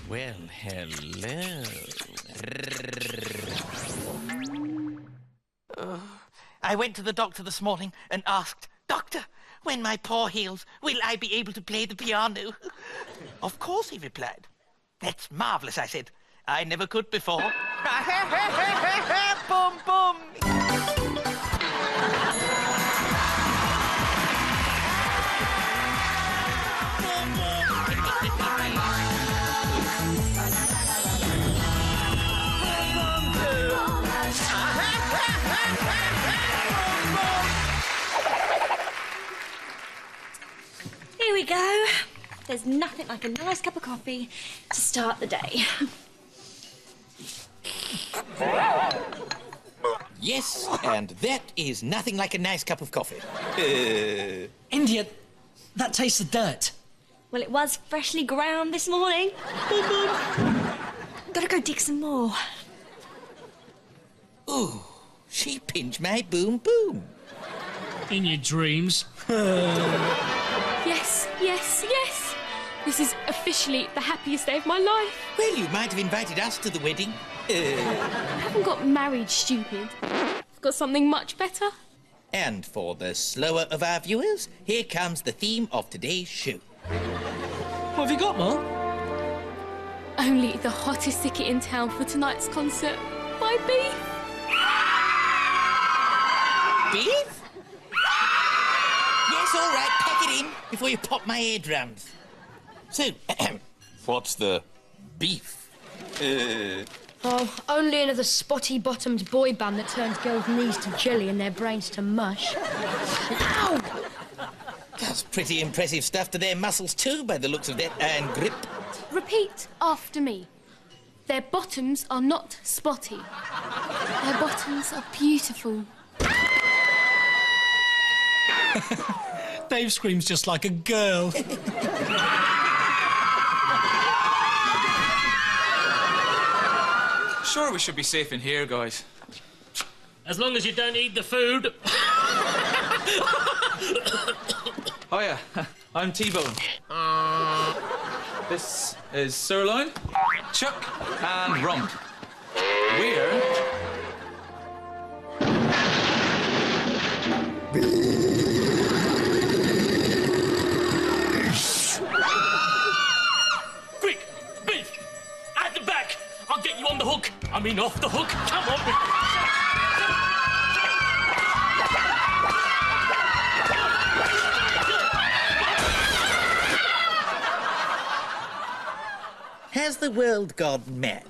Well, hello. I went to the doctor this morning and asked, "Doctor, when my paw heals, will I be able to play the piano?" "Of course," he replied. "That's marvellous," I said. "I never could before." Boom, boom. Here we go. There's nothing like a nice cup of coffee to start the day. Yes, and that is nothing like a nice cup of coffee. India, that tastes of dirt. Well, it was freshly ground this morning. Gotta go dig some more. Ooh, she pinched my boom boom. In your dreams. Yes, yes, yes. This is officially the happiest day of my life. Well, you might have invited us to the wedding. I haven't got married, stupid. I've got something much better. And for the slower of our viewers, here comes the theme of today's show. What have you got, Mum? Only the hottest ticket in town for tonight's concert by Beef. Beef? Yes, all right, pack it in before you pop my eardrums. So, what's the beef? Oh, only another spotty-bottomed boy band that turns girls' knees to jelly and their brains to mush. Ow! That's pretty impressive stuff to their muscles too, by the looks of that iron grip. Repeat after me. Their bottoms are not spotty. Their bottoms are beautiful. Dave screams just like a girl. Sure, we should be safe in here, guys. As long as you don't eat the food. Oh, yeah. I'm T-Bone. This is sirloin, chuck, and rump. We're... Quick, Beef! At the back! I'll get you on the hook. I mean off the hook. Come on, Has the world gone mad?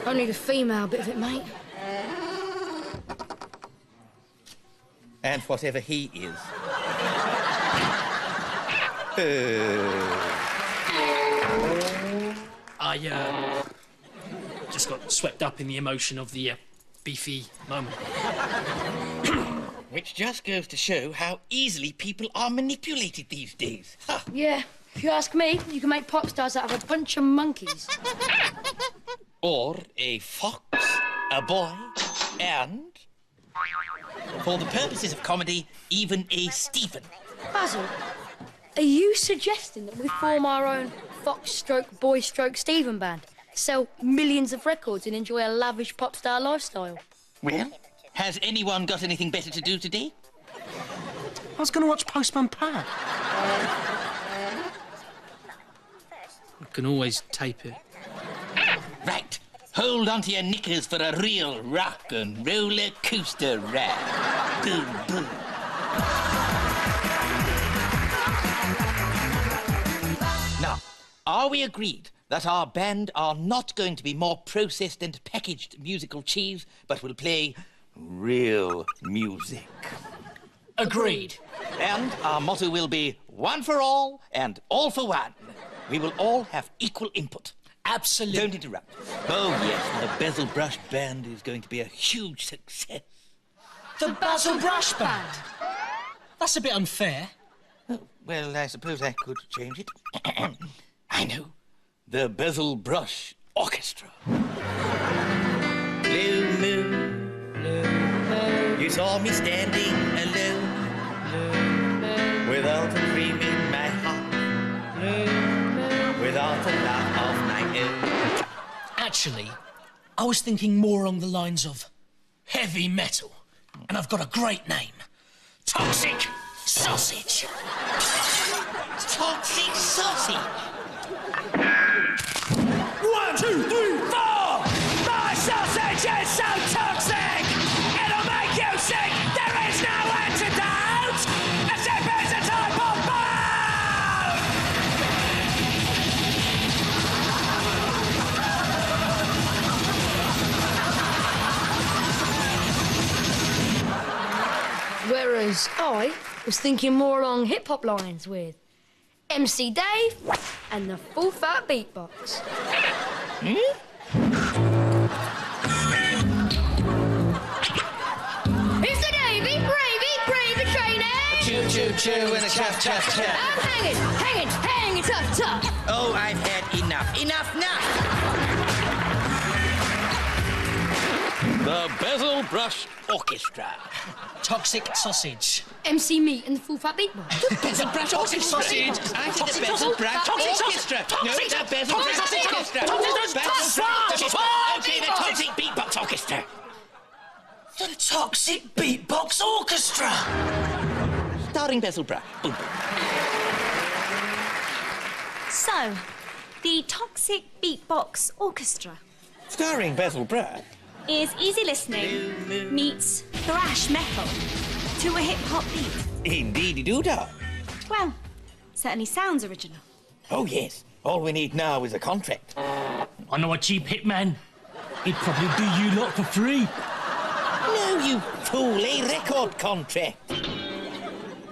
Only the female bit of it, mate. And whatever he is. I just got swept up in the emotion of the beefy moment. Which just goes to show how easily people are manipulated these days. Ha! Yeah, if you ask me, you can make pop stars out of a bunch of monkeys. Or a fox, a boy, and, for the purposes of comedy, even a Stephen. Basil, are you suggesting that we form our own fox-stroke-boy-stroke-Stephen band? Sell millions of records and enjoy a lavish pop star lifestyle? Well, has anyone got anything better to do today? I was going to watch Postman Pat. You can always tape it. Right. Hold on to your knickers for a real rock and roller coaster ride. Boom, boom. Now, are we agreed that our band are not going to be more processed and packaged musical cheese, but will play real music? Agreed. And our motto will be one for all and all for one. We will all have equal input. Absolutely. Don't interrupt. Oh, yes, the Basil Brush Band is going to be a huge success. The Basil Brush Band? That's a bit unfair. Oh, well, I suppose I could change it. I know. The Basil Brush Orchestra. Blue moon, you saw me standing alone, without a dream in my heart, without a laugh of my Actually, I was thinking more along the lines of heavy metal. And I've got a great name. Toxic Sausage. Toxic sausage. 1, 2, 3, 4! My sausage is so toxic! It'll make you sick! There is no antidote! A sip is a type of bone! Whereas I was thinking more along hip-hop lines with MC Dave and the full fat beatbox. It's the Davy, Bravey trainer! Choo choo choo and a chuff chuff chuff. I'm hanging, tough. Oh, I've had enough. Enough. The Basil Brush Orchestra. Toxic Sausage. MC Meat and the full fat beatbox. Basil Brush Orchestra. I said the Basil Brush Orchestra. No, the Basil Brush Orchestra. Okay, the Toxic Beatbox Orchestra. The Toxic Beatbox Orchestra! Starring Basil Brush. Boom. So, the Toxic Beatbox Orchestra Starring Basil Brush. is easy listening meets thrash metal to a hip-hop beat. Indeedy-doo-dah. Well, certainly sounds original. Oh, yes. All we need now is a contract. I know a cheap hitman. He'd probably do you lot for free. No, you fool, a record contract.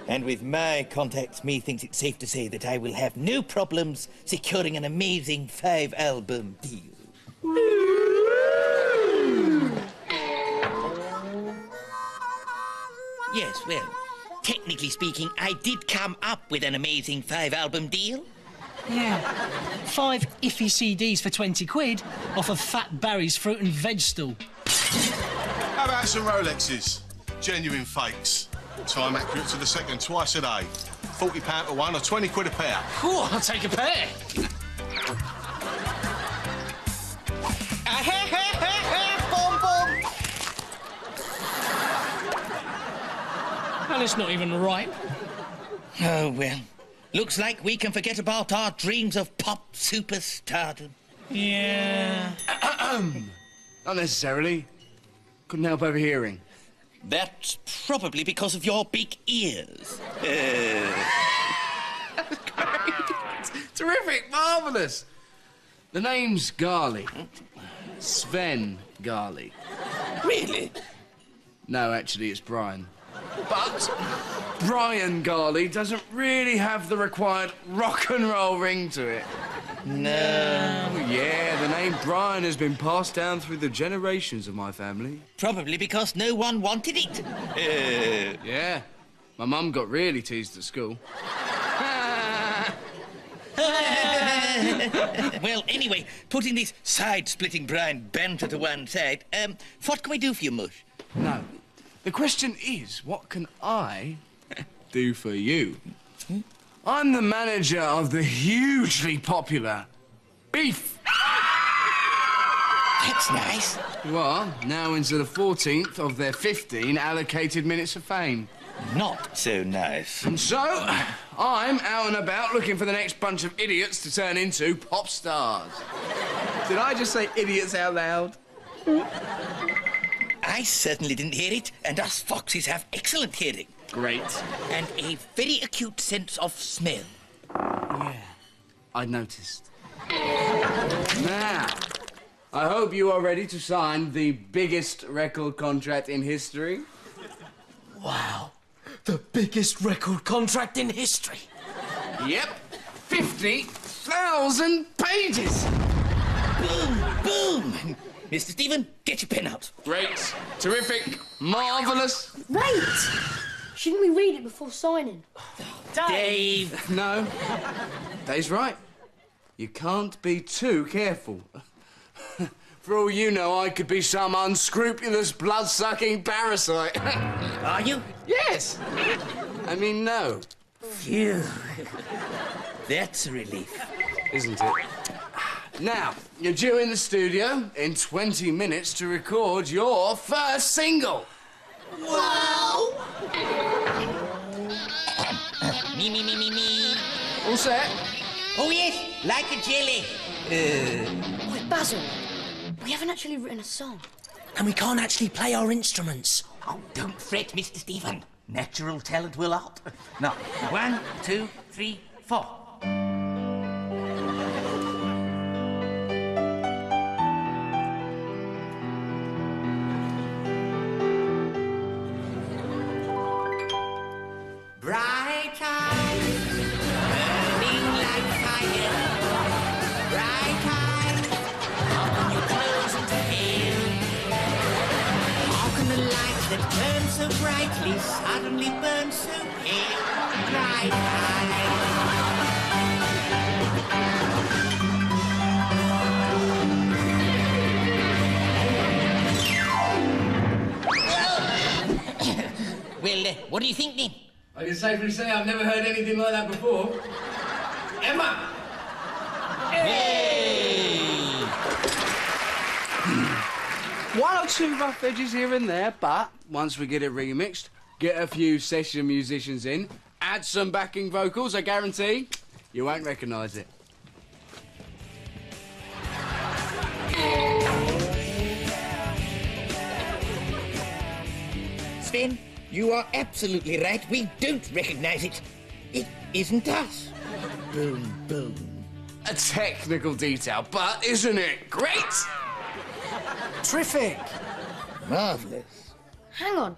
And with my contacts, me thinks it's safe to say that I will have no problems securing an amazing 5-album deal. Yes, well, technically speaking, I did come up with an amazing 5-album deal. Yeah. 5 iffy CDs for 20 quid off of Fat Barry's fruit and veg stall. How about some Rolexes? Genuine fakes. Time accurate to the second, twice a day. £40 for one or 20 quid a pair. Oh, I'll take a pair. Boom, boom. And it's not even right. Oh, well. Looks like we can forget about our dreams of pop superstardom. Yeah. Not necessarily. Couldn't help overhearing. That's probably because of your big ears. Terrific, marvellous. The name's Garley. Sven Garley. Really? No, actually, it's Brian. But Brian Garley doesn't really have the required rock and roll ring to it. No. Yeah, the name Brian has been passed down through the generations of my family. Probably because no one wanted it. Yeah. My mum got really teased at school. Well, anyway, putting this side-splitting Brian banter to one side, what can we do for you, Mush? No. The question is, what can I do for you? I'm the manager of the hugely popular Beef. That's nice. Who are now into the 14th of their 15 allocated minutes of fame. Not so nice. And so, I'm out and about looking for the next bunch of idiots to turn into pop stars. Did I just say idiots out loud? I certainly didn't hear it, and us foxes have excellent hearing. Great. And a very acute sense of smell. Yeah, I noticed. Now, I hope you are ready to sign the biggest record contract in history. Wow. The biggest record contract in history. Yep. 50,000 pages. Boom, boom. Mr. Stephen, get your pen out. Great. Terrific. Marvellous. Wait! Shouldn't we read it before signing? Dave. No. Dave's right. You can't be too careful. For all you know, I could be some unscrupulous, blood-sucking parasite. Are you? Yes. I mean, no. Phew. That's a relief. Isn't it? Now, you're due in the studio in 20 minutes to record your first single. Wow! Me. All set? Oh, yes, like a jelly. Wait, Basil, we haven't actually written a song. And we can't actually play our instruments. Oh, don't fret, Mr. Stephen. Natural talent will out. Now, 1, 2, 3, 4. Bright eyes, burning like fire. Bright eyes, how can you close into pale? How can the light that burns so brightly suddenly burn so pale? Bright eyes. Well, what do you think then? I can safely say I've never heard anything like that before. Emma! Hey! One or two rough edges here and there, but once we get it remixed, get a few session musicians in, add some backing vocals, I guarantee you won't recognise it. Sven, you are absolutely right. We don't recognise it. It isn't us. Boom, boom. A technical detail, but isn't it great? Terrific. Marvellous. Hang on.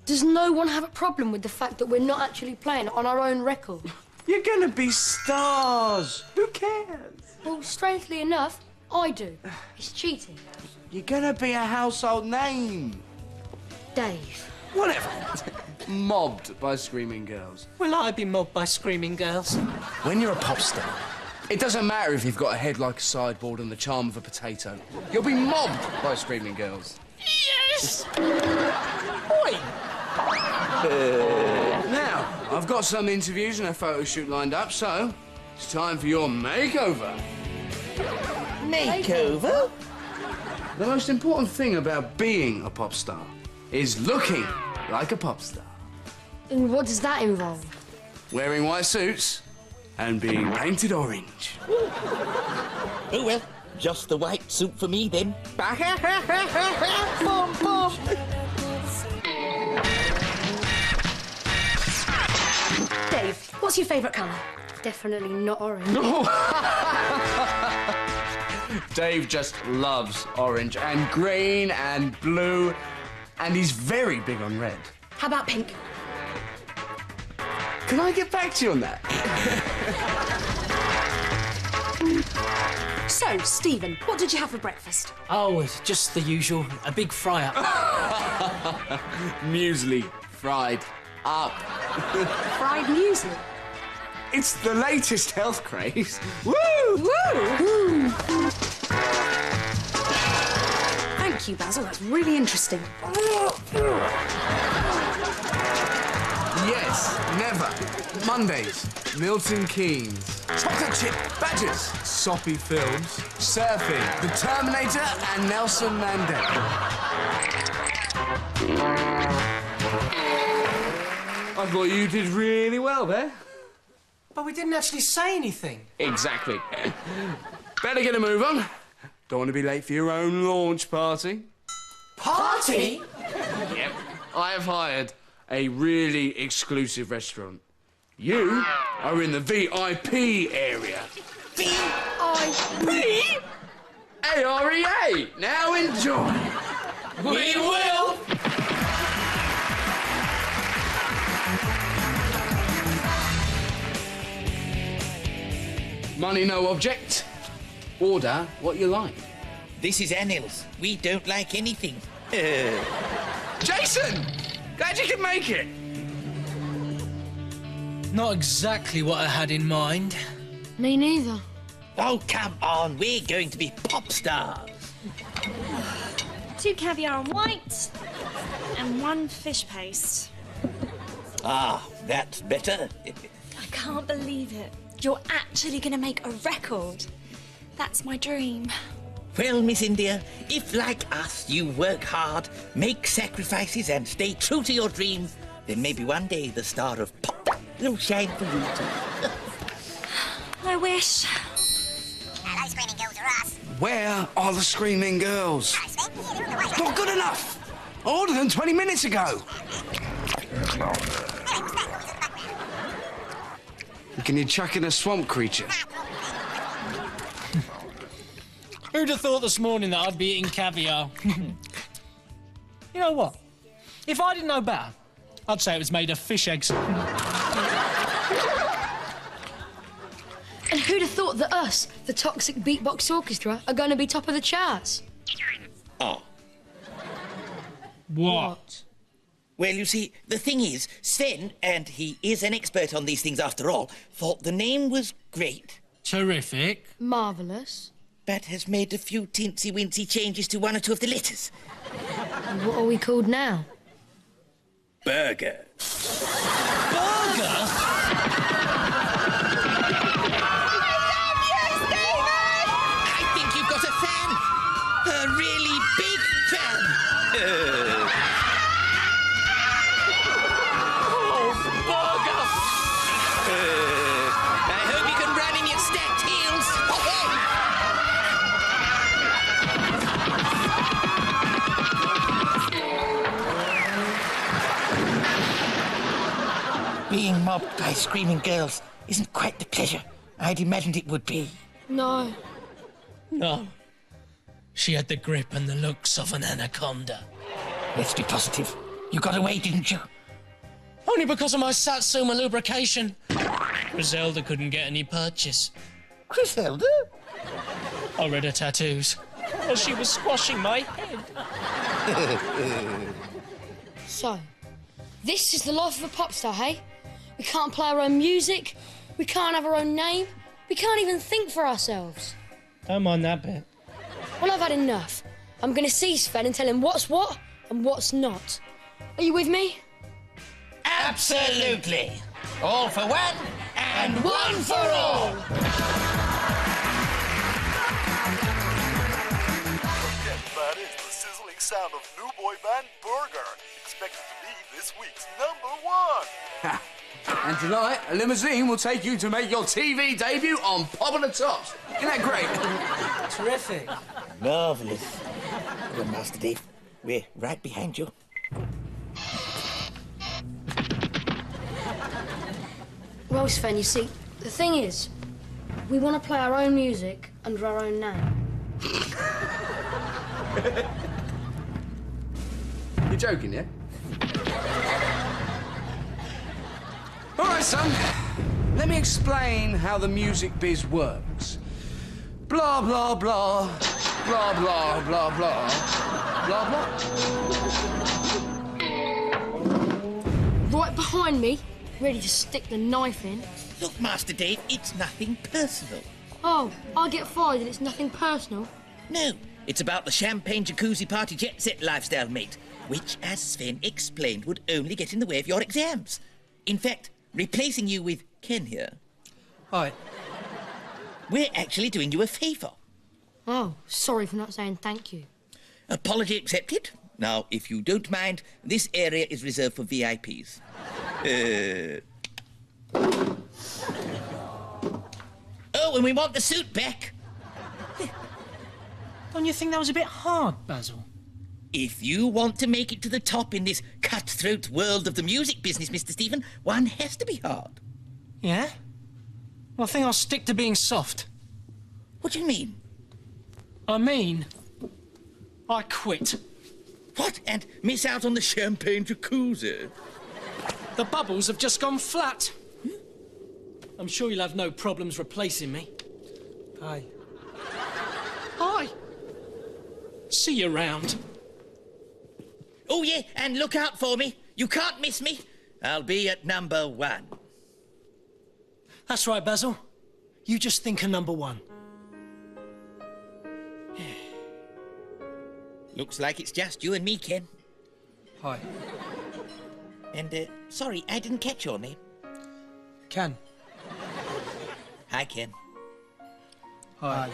Does no one have a problem with the fact that we're not actually playing on our own record? You're gonna be stars. Who cares? Well, strangely enough, I do. It's cheating. You're gonna be a household name. Dave. Whatever. Mobbed by screaming girls. Will I be mobbed by screaming girls? When you're a pop star, it doesn't matter if you've got a head like a sideboard and the charm of a potato. You'll be mobbed by screaming girls. Yes! Oi! Now, I've got some interviews and a photo shoot lined up, so it's time for your makeover. Makeover? The most important thing about being a pop star is looking like a pop star. And what does that involve? Wearing white suits and being painted orange. Oh, well, just the white suit for me, then. Boom, boom. Dave, what's your favourite colour? Definitely not orange. Dave just loves orange and green and blue, and he's very big on red. How about pink? Can I get back to you on that? So, Stephen, what did you have for breakfast? Oh, it's just the usual. A big fry-up. Muesli fried up. Fried muesli. It's the latest health craze. Woo! Woo! Thank you, Basil. That's really interesting. Yes, never. Mondays, Milton Keynes. Chocolate chip badgers. Soppy films. Surfing. The Terminator and Nelson Mandela. I thought you did really well there. But we didn't actually say anything. Exactly. Better get a move on. Don't want to be late for your own launch party. Party? Yep. I have hired a really exclusive restaurant. You are in the VIP area. VIP? AREA! Now enjoy! We will! Money no object. Order what you like. This is Anil's. We don't like anything. Jason! Glad you could make it. Not exactly what I had in mind. Me neither. Oh, come on. We're going to be pop stars. 2 caviar and white, and 1 fish paste. Ah, that's better. I can't believe it. You're actually going to make a record. That's my dream. Well, Miss India, if, like us, you work hard, make sacrifices and stay true to your dream, then maybe one day the star of pop will shine for you too. I wish. Hello, screaming girls are us. Where are the screaming girls? Not good enough! I ordered them 20 minutes ago. Can you chuck in a swamp creature? Who'd have thought this morning that I'd be eating caviar? You know what? If I didn't know better, I'd say it was made of fish eggs. And who'd have thought that us, the Toxic Beatbox Orchestra, are going to be top of the charts? Oh. What? Well, you see, the thing is, Sven, and he is an expert on these things after all, thought the name was great. Terrific. Marvellous. But has made a few teensy-weensy changes to one or two of the letters. And what are we called now? Burger. Burger? I think you've got a fan. A really big fan. Oh, Burger! I hope you can run in your stacked heels. Being mobbed by screaming girls isn't quite the pleasure I'd imagined it would be. No. No. She had the grip and the looks of an anaconda. Let's be positive. You got away, didn't you? Only because of my Satsuma lubrication. Griselda couldn't get any purchase. Griselda? I read her tattoos. Well, she was squashing my head. So, this is the life of a pop star, hey? We can't play our own music. We can't have our own name. We can't even think for ourselves. Don't mind that bit. Well, I've had enough. I'm going to see Sven and tell him what's what and what's not. Are you with me? Absolutely. All for one and one for all. That is the sizzling sound of new boy band Burger, expected to be this week's #1. And tonight, a limousine will take you to make your TV debut on Pop of the Tops. Isn't that great? Terrific. Marvellous. Well, Master Dave, we're right behind you. Well, Sven, you see, the thing is, we want to play our own music under our own name. You're joking, yeah? All right, son. Let me explain how the music biz works. Blah, blah, blah. Blah, blah, blah, blah. Blah, blah. Right behind me, ready to stick the knife in. Look, Master Dave, it's nothing personal. Oh, I get fired and it's nothing personal. No, it's about the champagne jacuzzi party jet set lifestyle, mate, which, as Sven explained, would only get in the way of your exams. In fact, replacing you with Ken here, Hi. we're actually doing you a favour. Oh, sorry for not saying thank you. Apology accepted. Now, if you don't mind, this area is reserved for VIPs. Oh, and we want the suit back. Don't you think that was a bit hard, Basil? If you want to make it to the top in this cutthroat world of the music business, Mr. Stephen, one has to be hard. Yeah? Well, I think I'll stick to being soft. What do you mean? I mean, I quit. What? And miss out on the champagne jacuzzi? The bubbles have just gone flat. I'm sure you'll have no problems replacing me. Hi. Hi. See you round. Oh, yeah, and look out for me. You can't miss me. I'll be at #1. That's right, Basil. You just think of #1. Looks like it's just you and me, Ken. Hi. And, sorry, I didn't catch your name. Ken. Hi, Ken. Hi.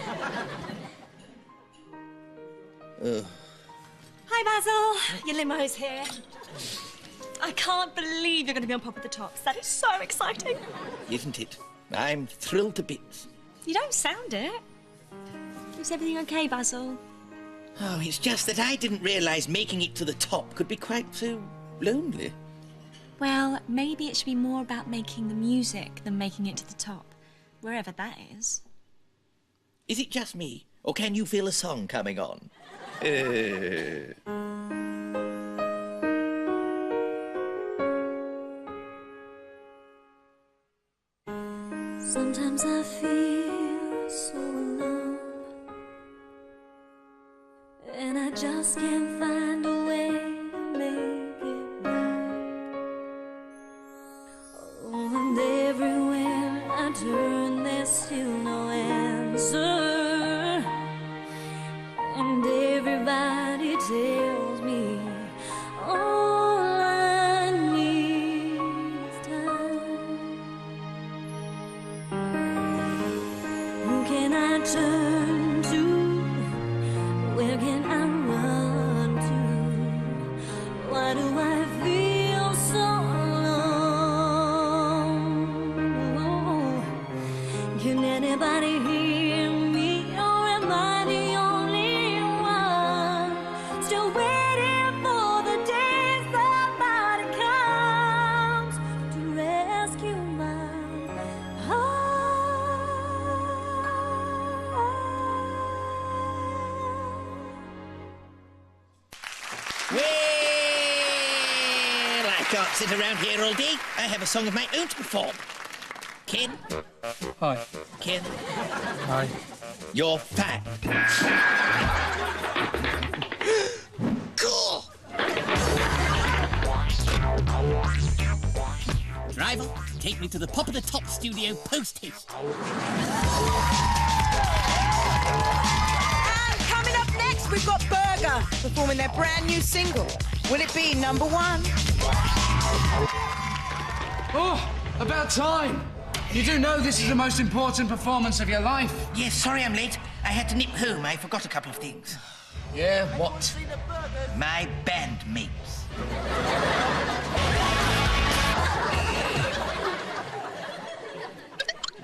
Hi, Basil. Your limo's here. I can't believe you're going to be on Pop of the Tops. That is so exciting. Isn't it? I'm thrilled to bits. You don't sound it. Is everything okay, Basil? Oh, it's just that I didn't realise making it to the top could be quite so lonely. Well, maybe it should be more about making the music than making it to the top, wherever that is. Is it just me, or can you feel a song coming on? Sometimes I feel so alone, and I just can't find a way to make it right. Oh, and everywhere I turn, there's still no answer. And everybody tells me all I need is time. Who can I turn to? Where can I run to? Why do I feel so alone? Can anybody hear me, or am I the only one still waiting for the day somebody comes to rescue my heart? Well, I can't sit around here all day. I have a song of my own to perform. Ken? Hi. Ken? Hi. You're fat. Cool. Driver, take me to the Pop of the Top studio post-haste. And coming up next, we've got Burger performing their brand new single. Will it be number one? Oh, about time. You do know this is the most important performance of your life. Yes, sorry I'm late. I had to nip home. I forgot a couple of things. Yeah, what? My bandmates.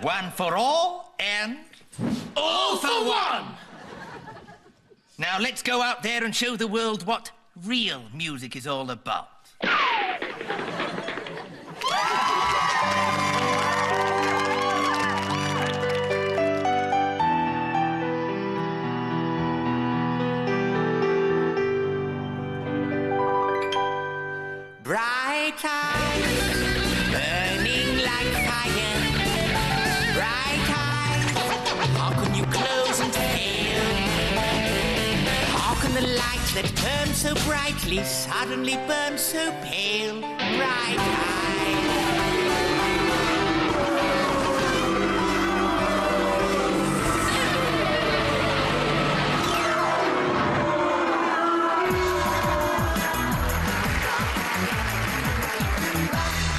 One for all and... All for one! Now let's go out there and show the world what real music is all about. Bright eyes, burning like fire. Bright eyes, how can you close and pale? How can the light that burned so brightly suddenly burn so pale? Bright eyes.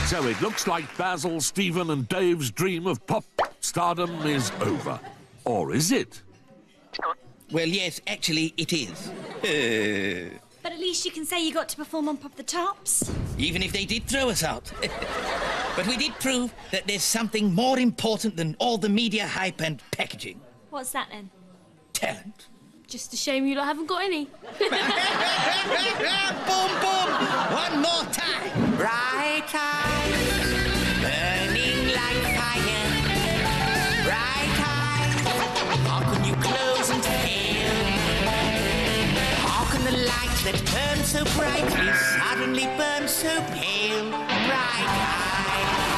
So it looks like Basil, Stephen and Dave's dream of pop stardom is over. Or is it? Well, yes, actually, it is. But at least you can say you got to perform on Pop of the Tops. Even if they did throw us out. But we did prove that there's something more important than all the media hype and packaging. What's that then? Talent. Just a shame you lot haven't got any. Boom, boom! One more time. Bright eyes, burning like fire. Bright eyes, how can you close and pale? How can the light that burned so brightly suddenly burn so pale? Bright eyes.